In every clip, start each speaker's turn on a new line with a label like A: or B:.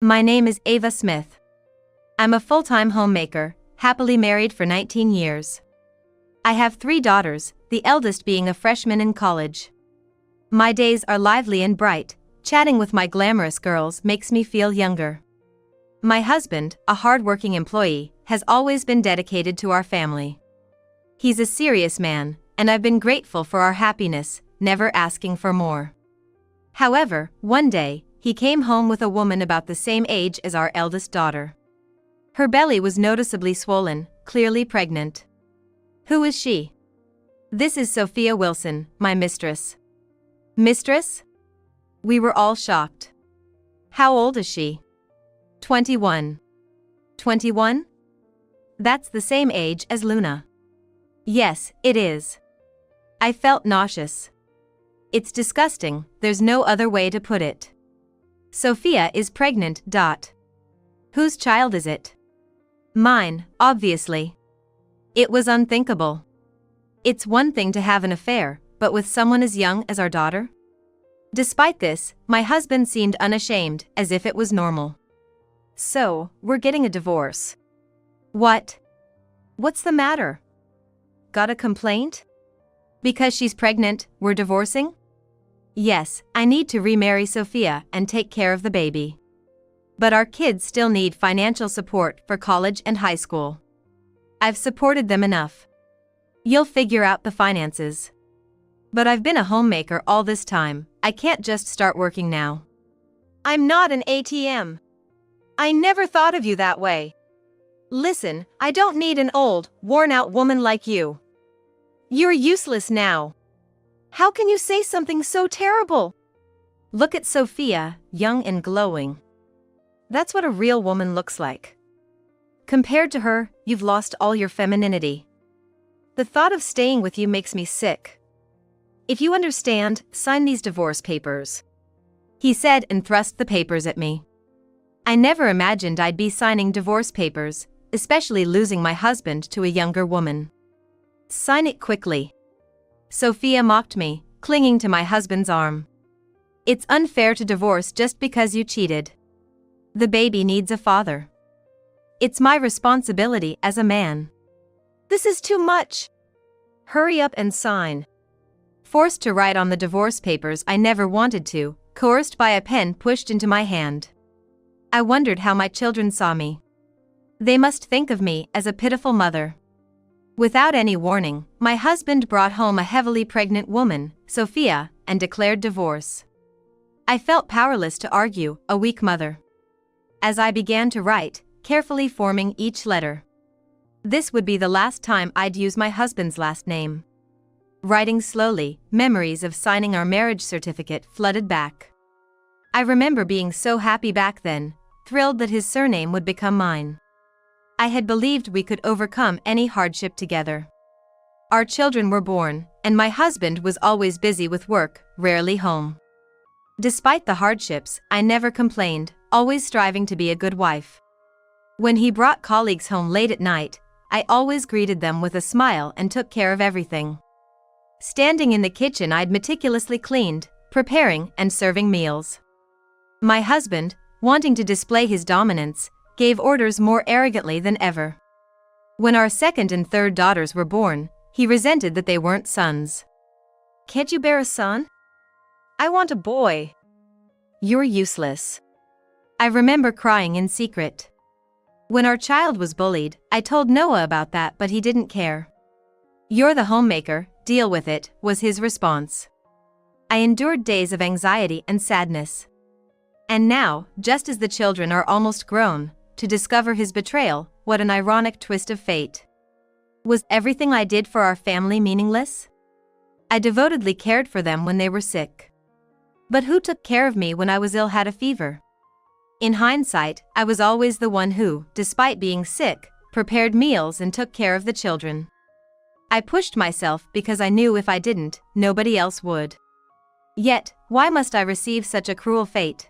A: My name is Ava Smith. I'm a full-time homemaker, happily married for 19 years. I have 3 daughters, the eldest being a freshman in college. My days are lively and bright, chatting with my glamorous girls makes me feel younger. My husband, a hard-working employee, has always been dedicated to our family. He's a serious man, and I've been grateful for our happiness, never asking for more. However, one day, he came home with a woman about the same age as our eldest daughter. Her belly was noticeably swollen, clearly pregnant. Who is she? This is Sophia Wilson, my mistress. Mistress? We were all shocked. How old is she? 21. 21? That's the same age as Luna. Yes, it is. I felt nauseous. It's disgusting, there's no other way to put it. Sophia is pregnant. Whose child is it? Mine, obviously. It was unthinkable. It's one thing to have an affair, but with someone as young as our daughter? Despite this, my husband seemed unashamed, as if it was normal. So, we're getting a divorce. What? What's the matter? Got a complaint? Because she's pregnant, we're divorcing? Yes, I need to remarry Sophia and take care of the baby. But our kids still need financial support for college and high school. I've supported them enough. You'll figure out the finances. But I've been a homemaker all this time, I can't just start working now. I'm not an ATM. I never thought of you that way. Listen, I don't need an old, worn-out woman like you. You're useless now. How can you say something so terrible? Look at Sophia, young and glowing. That's what a real woman looks like. Compared to her, you've lost all your femininity. The thought of staying with you makes me sick. If you understand, sign these divorce papers. He said and thrust the papers at me. I never imagined I'd be signing divorce papers, especially losing my husband to a younger woman. Sign it quickly. Sophia mocked me, clinging to my husband's arm. It's unfair to divorce just because you cheated. The baby needs a father. It's my responsibility as a man. This is too much. Hurry up and sign. Forced to write on the divorce papers I never wanted to, coerced by a pen pushed into my hand. I wondered how my children saw me. They must think of me as a pitiful mother. Without any warning, my husband brought home a heavily pregnant woman, Sophia, and declared divorce. I felt powerless to argue, a weak mother. As I began to write, carefully forming each letter. This would be the last time I'd use my husband's last name. Writing slowly, memories of signing our marriage certificate flooded back. I remember being so happy back then, thrilled that his surname would become mine. I had believed we could overcome any hardship together. Our children were born, and my husband was always busy with work, rarely home. Despite the hardships, I never complained, always striving to be a good wife. When he brought colleagues home late at night, I always greeted them with a smile and took care of everything. Standing in the kitchen, I'd meticulously cleaned, preparing and serving meals. My husband, wanting to display his dominance, gave orders more arrogantly than ever. When our second and third daughters were born, he resented that they weren't sons. Can't you bear a son? I want a boy. You're useless. I remember crying in secret. When our child was bullied, I told Noah about that, but he didn't care. You're the homemaker, deal with it, was his response. I endured days of anxiety and sadness. And now, just as the children are almost grown, to discover his betrayal, what an ironic twist of fate. Was everything I did for our family meaningless? I devotedly cared for them when they were sick. But who took care of me when I was ill, had a fever? In hindsight, I was always the one who, despite being sick, prepared meals and took care of the children. I pushed myself because I knew if I didn't, nobody else would. Yet, why must I receive such a cruel fate?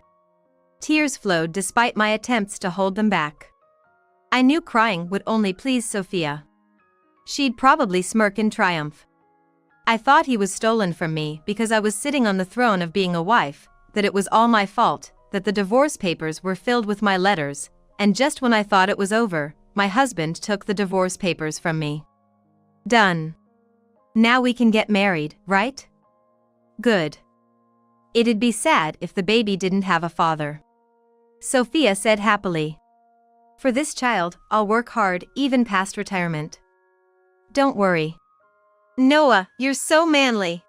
A: Tears flowed despite my attempts to hold them back. I knew crying would only please Sophia. She'd probably smirk in triumph. I thought he was stolen from me because I was sitting on the throne of being a wife, that it was all my fault, that the divorce papers were filled with my letters, and just when I thought it was over, my husband took the divorce papers from me. Done. Now we can get married, right? Good. It'd be sad if the baby didn't have a father. Sophia said happily. For this child, I'll work hard even past retirement. Don't worry. Noah, you're so manly.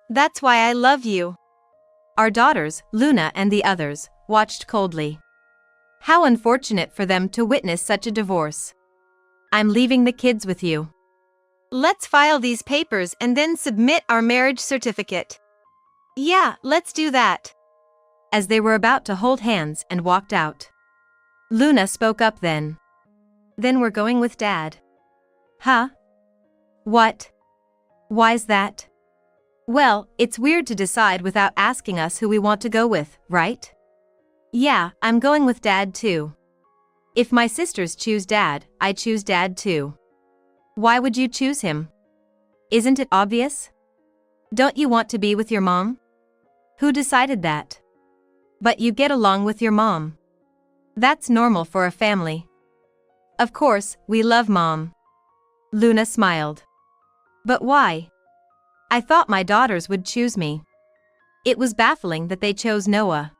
A: That's why I love you. Our daughters, Luna and the others, watched coldly. How unfortunate for them to witness such a divorce. I'm leaving the kids with you. Let's file these papers and then submit our marriage certificate. Yeah, let's do that. As they were about to hold hands and walked out, Luna spoke up then. Then we're going with Dad. Huh? What? Why's that? Well, it's weird to decide without asking us who we want to go with, right? Yeah, I'm going with Dad too. If my sisters choose Dad, I choose Dad too. Why would you choose him? Isn't it obvious? Don't you want to be with your mom? Who decided that? But you get along with your mom. That's normal for a family. Of course, we love Mom. Luna smiled. But why? I thought my daughters would choose me. It was baffling that they chose Noah.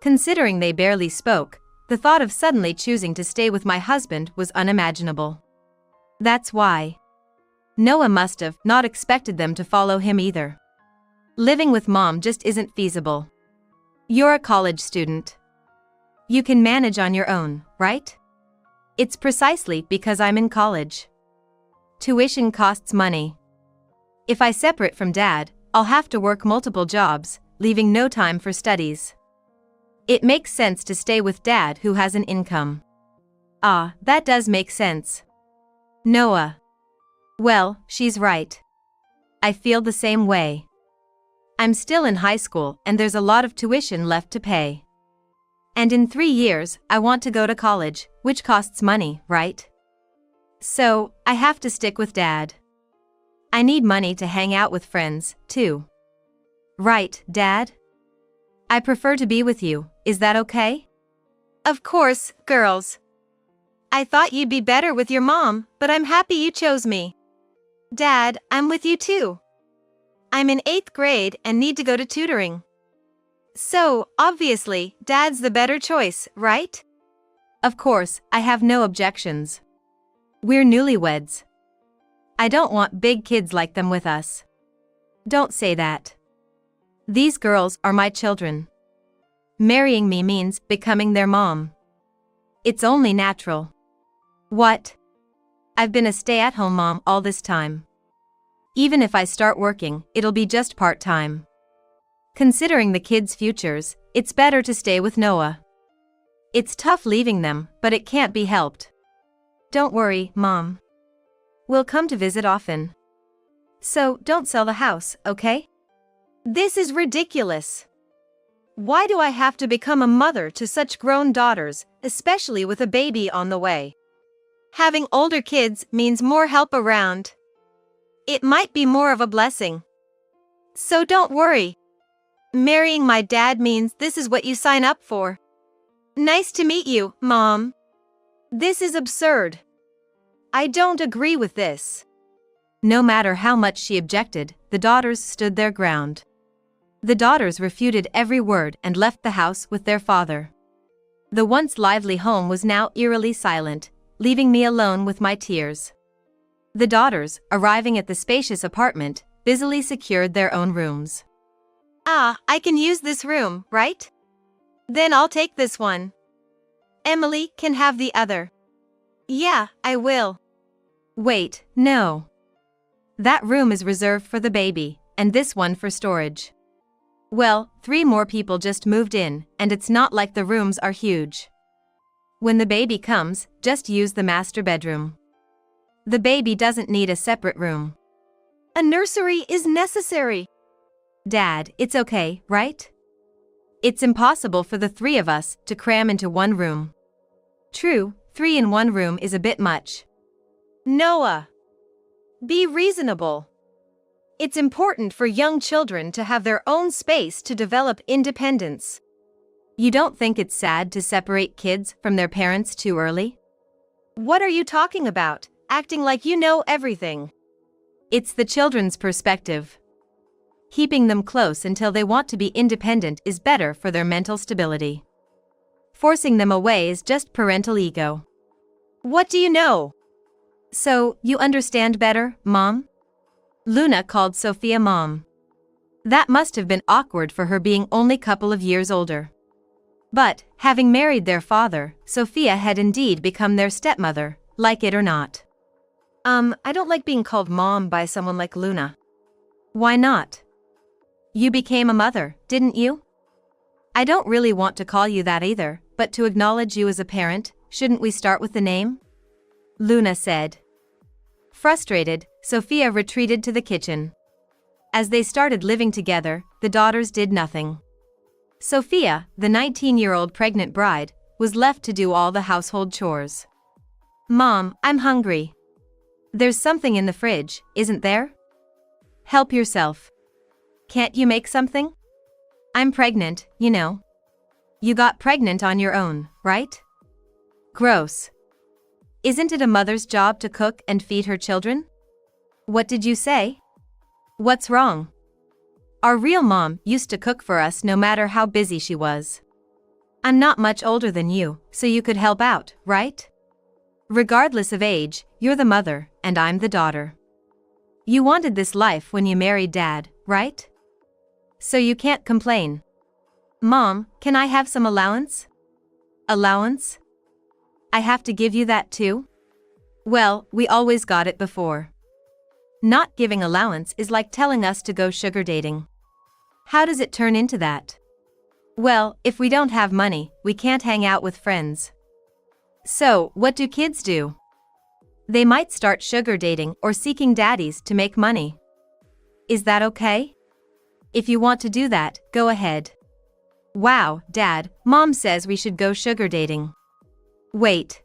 A: Considering they barely spoke, the thought of suddenly choosing to stay with my husband was unimaginable. That's why. Noah must have not expected them to follow him either. Living with Mom just isn't feasible. You're a college student. You can manage on your own, right? It's precisely because I'm in college. Tuition costs money. If I separate from Dad, I'll have to work multiple jobs, leaving no time for studies. It makes sense to stay with Dad who has an income. Ah, that does make sense. Noah. Well, she's right. I feel the same way. I'm still in high school and there's a lot of tuition left to pay. And in 3 years, I want to go to college, which costs money, right? So, I have to stick with Dad. I need money to hang out with friends, too. Right, Dad? I prefer to be with you, is that okay? Of course, girls. I thought you'd be better with your mom, but I'm happy you chose me. Dad, I'm with you too. I'm in 8th grade and need to go to tutoring. So, obviously, Dad's the better choice, right? Of course, I have no objections. We're newlyweds. I don't want big kids like them with us. Don't say that. These girls are my children. Marrying me means becoming their mom. It's only natural. What? I've been a stay-at-home mom all this time. Even if I start working, it'll be just part-time. Considering the kids' futures, it's better to stay with Noah. It's tough leaving them, but it can't be helped. Don't worry, Mom. We'll come to visit often. So, don't sell the house, okay? This is ridiculous. Why do I have to become a mother to such grown daughters, especially with a baby on the way? Having older kids means more help around. It might be more of a blessing. So don't worry. Marrying my dad means this is what you sign up for. Nice to meet you, Mom. This is absurd. I don't agree with this. No matter how much she objected, the daughters stood their ground. The daughters refuted every word and left the house with their father. The once lively home was now eerily silent, leaving me alone with my tears. The daughters, arriving at the spacious apartment, busily secured their own rooms. Ah, I can use this room, right? Then I'll take this one. Emily can have the other. Yeah, I will. Wait, no. That room is reserved for the baby, and this one for storage. Well, 3 more people just moved in, and it's not like the rooms are huge. When the baby comes, just use the master bedroom. The baby doesn't need a separate room. A nursery is necessary. Dad, it's okay, right? It's impossible for the 3 of us to cram into one room. True, 3 in one room is a bit much. Noah. Be reasonable. It's important for young children to have their own space to develop independence. You don't think it's sad to separate kids from their parents too early? What are you talking about, acting like you know everything? It's the children's perspective. Keeping them close until they want to be independent is better for their mental stability. Forcing them away is just parental ego. What do you know? So, you understand better, Mom? Luna called Sophia Mom. That must have been awkward for her being only couple of years older. But, having married their father, Sophia had indeed become their stepmother, like it or not. I don't like being called Mom by someone like Luna. Why not? You became a mother, didn't you? I don't really want to call you that either, but to acknowledge you as a parent, shouldn't we start with the name? Luna said. Frustrated, Sophia retreated to the kitchen. As they started living together, the daughters did nothing. Sophia, the 19-year-old pregnant bride, was left to do all the household chores. Mom, I'm hungry. There's something in the fridge, isn't there? Help yourself. Can't you make something? I'm pregnant, you know. You got pregnant on your own, right? Gross. Isn't it a mother's job to cook and feed her children? What did you say? What's wrong? Our real mom used to cook for us no matter how busy she was. I'm not much older than you, so you could help out, right? Regardless of age, you're the mother, and I'm the daughter. You wanted this life when you married Dad, right? So you can't complain. Mom, can I have some allowance? Allowance? I have to give you that too? Well, we always got it before. Not giving allowance is like telling us to go sugar dating. How does it turn into that? Well, if we don't have money, we can't hang out with friends. So, what do kids do? They might start sugar dating or seeking daddies to make money. Is that okay? If you want to do that, go ahead. Wow, Dad, Mom says we should go sugar dating. Wait.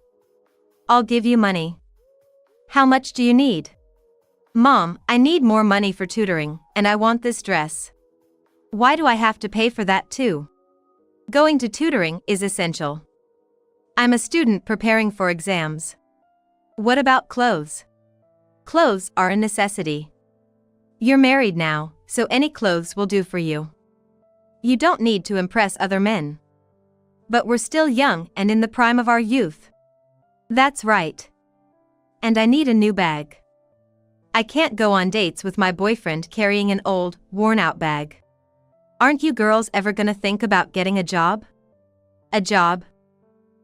A: I'll give you money. How much do you need? Mom, I need more money for tutoring, and I want this dress. Why do I have to pay for that too? Going to tutoring is essential. I'm a student preparing for exams. What about clothes? Clothes are a necessity. You're married now, so any clothes will do for you. You don't need to impress other men. But we're still young and in the prime of our youth. That's right. And I need a new bag. I can't go on dates with my boyfriend carrying an old, worn-out bag. Aren't you girls ever gonna think about getting a job? A job?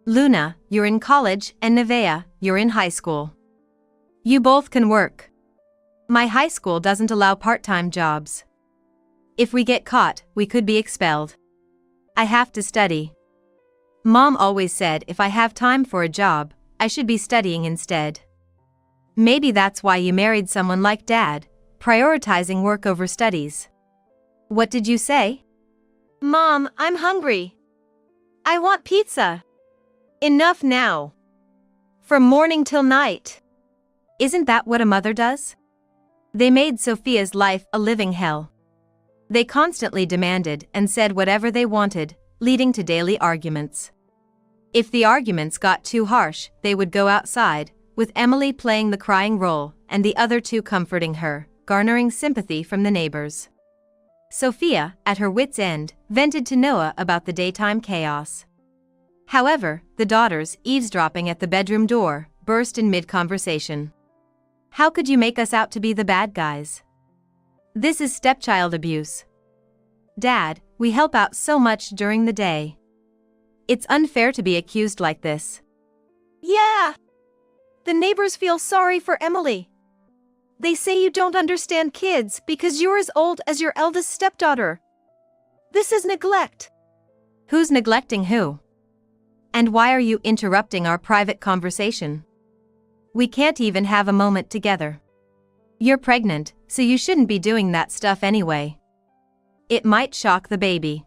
A: Luna, you're in college, and Nevaeh, you're in high school. You both can work. My high school doesn't allow part-time jobs. If we get caught, we could be expelled. I have to study. Mom always said if I have time for a job, I should be studying instead. Maybe that's why you married someone like Dad, prioritizing work over studies. What did you say? Mom, I'm hungry. I want pizza. Enough now. From morning till night. Isn't that what a mother does? They made Sophia's life a living hell. They constantly demanded and said whatever they wanted, leading to daily arguments. If the arguments got too harsh, they would go outside, with Emily playing the crying role and the other two comforting her, garnering sympathy from the neighbors. Sophia, at her wits' end, vented to Noah about the daytime chaos. However, the daughters, eavesdropping at the bedroom door, burst in mid-conversation. How could you make us out to be the bad guys? This is stepchild abuse. Dad, we help out so much during the day. It's unfair to be accused like this. Yeah. The neighbors feel sorry for Emily. They say you don't understand kids because you're as old as your eldest stepdaughter. This is neglect. Who's neglecting who? And why are you interrupting our private conversation? We can't even have a moment together. You're pregnant, so you shouldn't be doing that stuff anyway. It might shock the baby.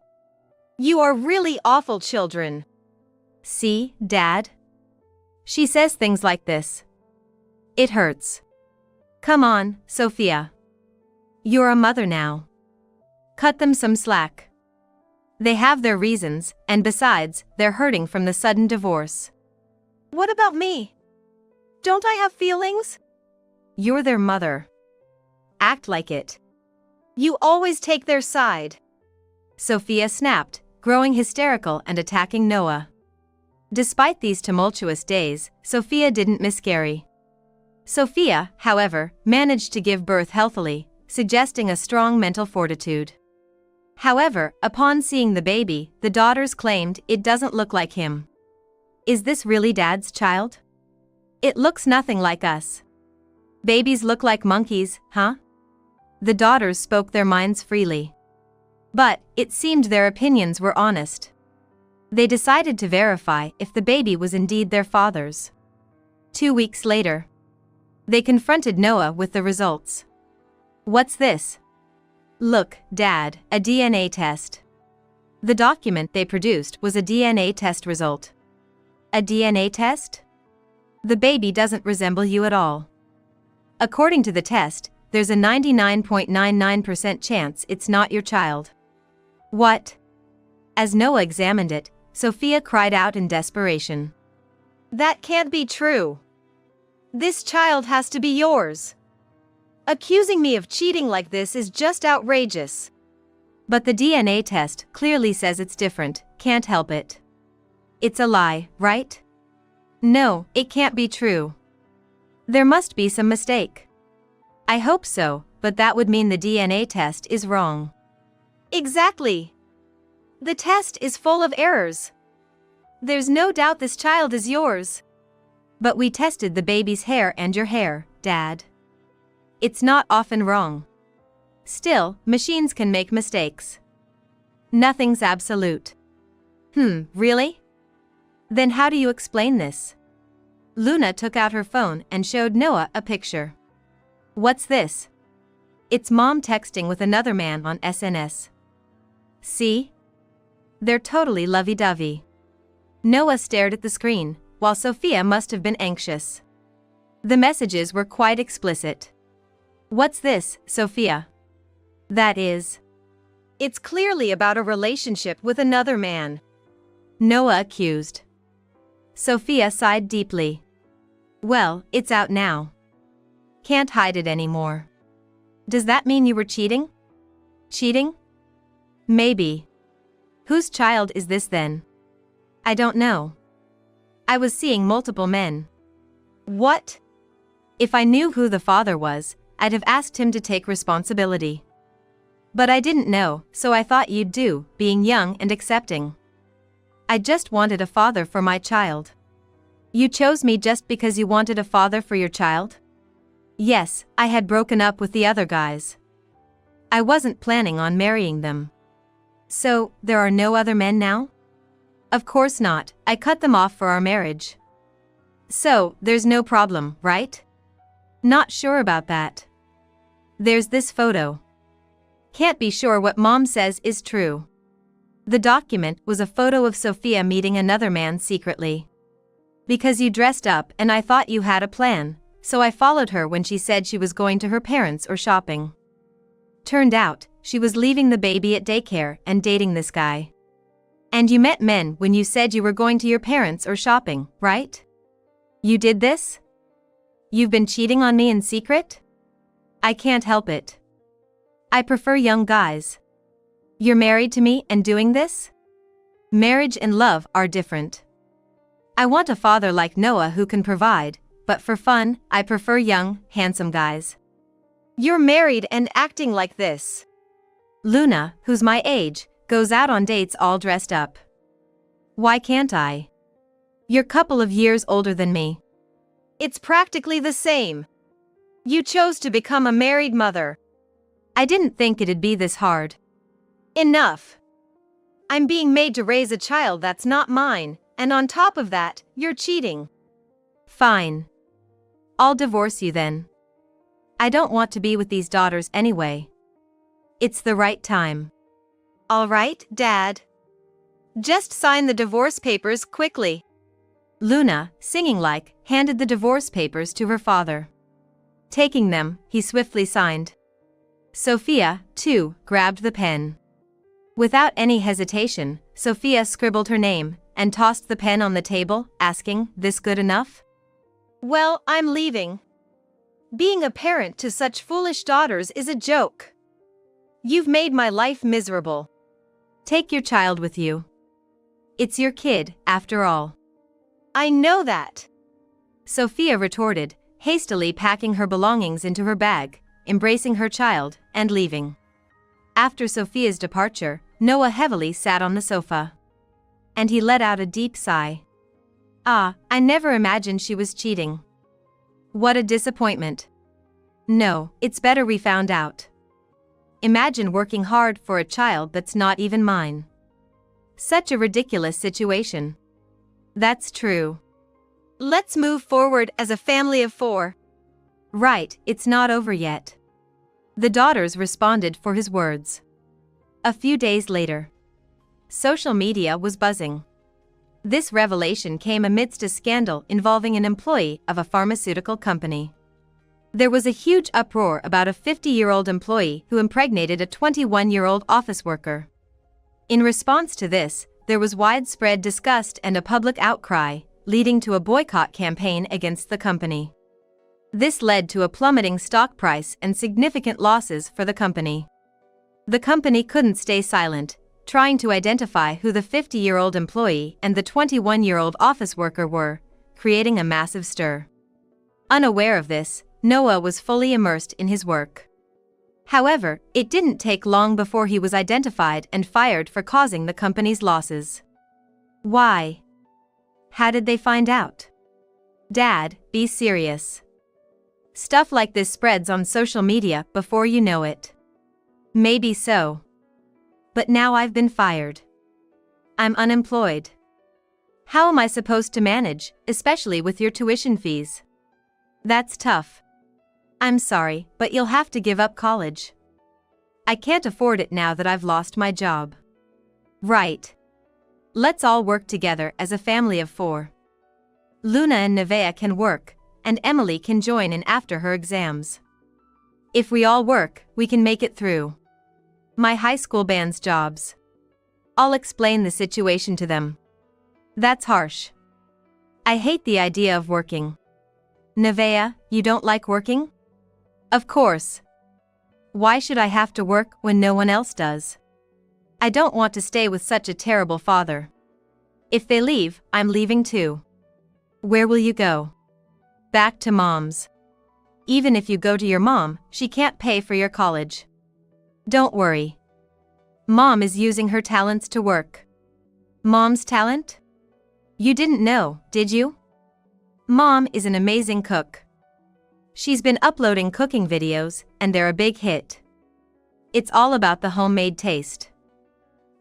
A: You are really awful children. See, Dad? She says things like this. It hurts. Come on, Sophia. You're a mother now. Cut them some slack. They have their reasons, and besides, they're hurting from the sudden divorce.
B: What about me? Don't I have feelings?
A: You're their mother. Act like it.
B: You always take their side.
A: Sophia snapped, growing hysterical and attacking Noah. Despite these tumultuous days, Sophia didn't miscarry. Sophia, however, managed to give birth healthily, suggesting a strong mental fortitude. However, upon seeing the baby, the daughters claimed it doesn't look like him. Is this really Dad's child? It looks nothing like us. Babies look like monkeys, huh? The daughters spoke their minds freely. But, it seemed their opinions were honest. They decided to verify if the baby was indeed their father's. 2 weeks later, they confronted Noah with the results. What's this? Look, Dad, a DNA test. The document they produced was a DNA test result. A DNA test? The baby doesn't resemble you at all. According to the test, there's a 99.99% chance it's not your child. What? As Noah examined it, Sophia cried out in desperation.
B: That can't be true. This child has to be yours. Accusing me of cheating like this is just outrageous.
A: But the DNA test clearly says it's different, can't help it. It's a lie, right? No, it can't be true. There must be some mistake. I hope so, but that would mean the DNA test is wrong.
B: Exactly. The test is full of errors. There's no doubt this child is yours.
A: But we tested the baby's hair and your hair, Dad. It's not often wrong. Still, machines can make mistakes. Nothing's absolute. Really? Then how do you explain this? Luna took out her phone and showed Noah a picture. What's this? It's Mom texting with another man on SNS. See? They're totally lovey-dovey. Noah stared at the screen, while Sophia must have been anxious. The messages were quite explicit. What's this, Sophia? That is.
B: It's clearly about a relationship with another man.
A: Noah accused. Sophia sighed deeply. Well, it's out now. Can't hide it anymore. Does that mean you were cheating? Cheating? Maybe. Whose child is this then? I don't know. I was seeing multiple men.
B: What?
A: If I knew who the father was, I'd have asked him to take responsibility. But I didn't know, so I thought you'd do, being young and accepting. I just wanted a father for my child. You chose me just because you wanted a father for your child? Yes, I had broken up with the other guys. I wasn't planning on marrying them. So, there are no other men now? Of course not, I cut them off for our marriage. So, there's no problem, right? Not sure about that. There's this photo. Can't be sure what Mom says is true. The document was a photo of Sophia meeting another man secretly. Because you dressed up and I thought you had a plan, so I followed her when she said she was going to her parents or shopping. Turned out, she was leaving the baby at daycare and dating this guy. And you met men when you said you were going to your parents or shopping, right? You did this? You've been cheating on me in secret? I can't help it. I prefer young guys. You're married to me and doing this? Marriage and love are different. I want a father like Noah who can provide, but for fun, I prefer young, handsome guys.
B: You're married and acting like this.
A: Luna, who's my age, goes out on dates all dressed up. Why can't I? You're a couple of years older than me.
B: It's practically the same. You chose to become a married mother.
A: I didn't think it'd be this hard.
B: Enough. I'm being made to raise a child that's not mine, and on top of that, you're cheating.
A: Fine. I'll divorce you then. I don't want to be with these daughters anyway. It's the right time.
B: All right, Dad. Just sign the divorce papers quickly.
A: Luna, singing like, handed the divorce papers to her father. Taking them, he swiftly signed. Sophia, too, grabbed the pen. Without any hesitation, Sophia scribbled her name and tossed the pen on the table, asking, "This good enough?"
B: Well, I'm leaving. Being a parent to such foolish daughters is a joke. You've made my life miserable.
A: Take your child with you. It's your kid, after all.
B: I know that.
A: Sophia retorted, hastily packing her belongings into her bag, embracing her child, and leaving. After Sophia's departure, Noah heavily sat on the sofa. And he let out a deep sigh. Ah, I never imagined she was cheating. What a disappointment. No, it's better we found out. Imagine working hard for a child that's not even mine. Such a ridiculous situation. That's true.
B: Let's move forward as a family of 4.
A: Right, it's not over yet. The daughters responded for his words. A few days later, social media was buzzing. This revelation came amidst a scandal involving an employee of a pharmaceutical company. There was a huge uproar about a 50-year-old employee who impregnated a 21-year-old office worker. In response to this, there was widespread disgust and a public outcry, leading to a boycott campaign against the company. This led to a plummeting stock price and significant losses for the company. The company couldn't stay silent, trying to identify who the 50-year-old employee and the 21-year-old office worker were, creating a massive stir. Unaware of this, Noah was fully immersed in his work. However, it didn't take long before he was identified and fired for causing the company's losses. Why? How did they find out? Dad, be serious. Stuff like this spreads on social media before you know it. Maybe so. But now I've been fired. I'm unemployed. How am I supposed to manage, especially with your tuition fees? That's tough. I'm sorry, but you'll have to give up college. I can't afford it now that I've lost my job. Right. Let's all work together as a family of 4. Luna and Nevaeh can work, and Emily can join in after her exams. If we all work, we can make it through. My high school band's jobs. I'll explain the situation to them. That's harsh. I hate the idea of working. Nevaeh, you don't like working? Of course. Why should I have to work when no one else does? I don't want to stay with such a terrible father. If they leave, I'm leaving too. Where will you go? Back to Mom's. Even if you go to your mom, she can't pay for your college. Don't worry. Mom is using her talents to work. Mom's talent? You didn't know, did you? Mom is an amazing cook. She's been uploading cooking videos, and they're a big hit. It's all about the homemade taste.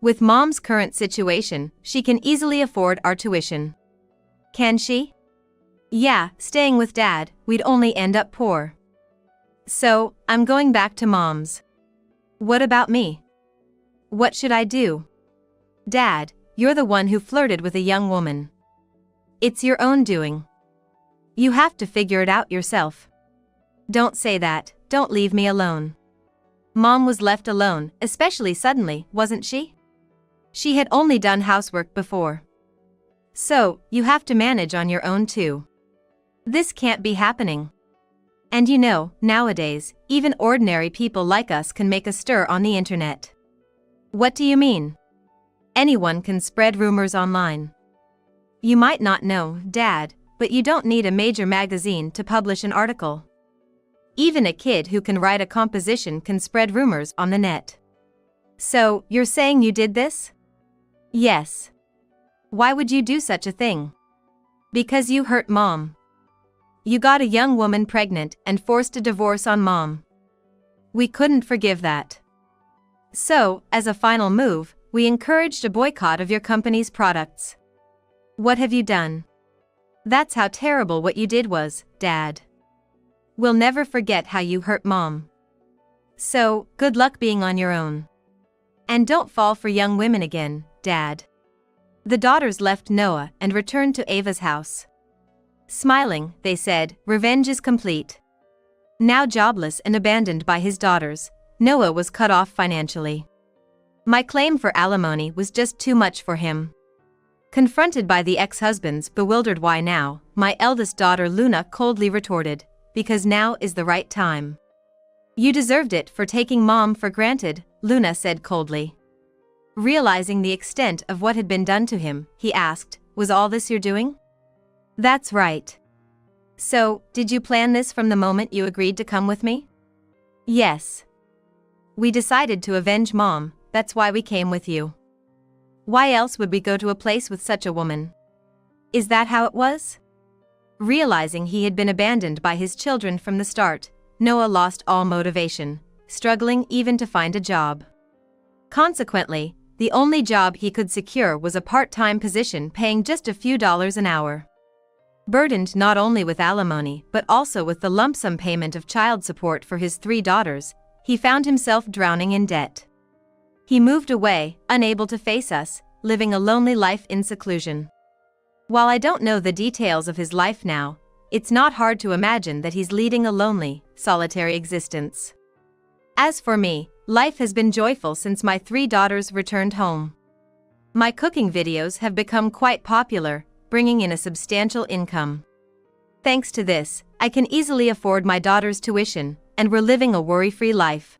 A: With Mom's current situation, she can easily afford our tuition. Can she? Yeah, staying with Dad, we'd only end up poor. So, I'm going back to Mom's. What about me? What should I do? Dad, you're the one who flirted with a young woman. It's your own doing. You have to figure it out yourself. Don't say that, don't leave me alone. Mom was left alone, especially suddenly, wasn't she? She had only done housework before. So, you have to manage on your own too. This can't be happening. And you know, nowadays, even ordinary people like us can make a stir on the internet. What do you mean? Anyone can spread rumors online. You might not know, Dad, but you don't need a major magazine to publish an article. Even a kid who can write a composition can spread rumors on the net. So, you're saying you did this? Yes. Why would you do such a thing? Because you hurt Mom. You got a young woman pregnant and forced a divorce on Mom. We couldn't forgive that. So, as a final move, we encouraged a boycott of your company's products. What have you done? That's how terrible what you did was, Dad. We'll never forget how you hurt Mom. So, good luck being on your own. And don't fall for young women again, Dad. The daughters left Noah and returned to Ava's house. Smiling, they said, revenge is complete. Now jobless and abandoned by his daughters, Noah was cut off financially. My claim for alimony was just too much for him. Confronted by the ex-husband's bewildered why now, my eldest daughter Luna coldly retorted, "Because now is the right time." "You deserved it for taking Mom for granted," Luna said coldly. Realizing the extent of what had been done to him, he asked, "Was all this your doing?" "That's right." "So, did you plan this from the moment you agreed to come with me?" "Yes. We decided to avenge Mom, that's why we came with you. Why else would we go to a place with such a woman?" "Is that how it was?" Realizing he had been abandoned by his children from the start, Noah lost all motivation, struggling even to find a job. Consequently, the only job he could secure was a part-time position paying just a few dollars an hour. Burdened not only with alimony but also with the lump sum payment of child support for his 3 daughters, he found himself drowning in debt. He moved away, unable to face us, living a lonely life in seclusion. While I don't know the details of his life now, it's not hard to imagine that he's leading a lonely, solitary existence. As for me, life has been joyful since my 3 daughters returned home. My cooking videos have become quite popular, bringing in a substantial income. Thanks to this, I can easily afford my daughters' tuition, and we're living a worry-free life.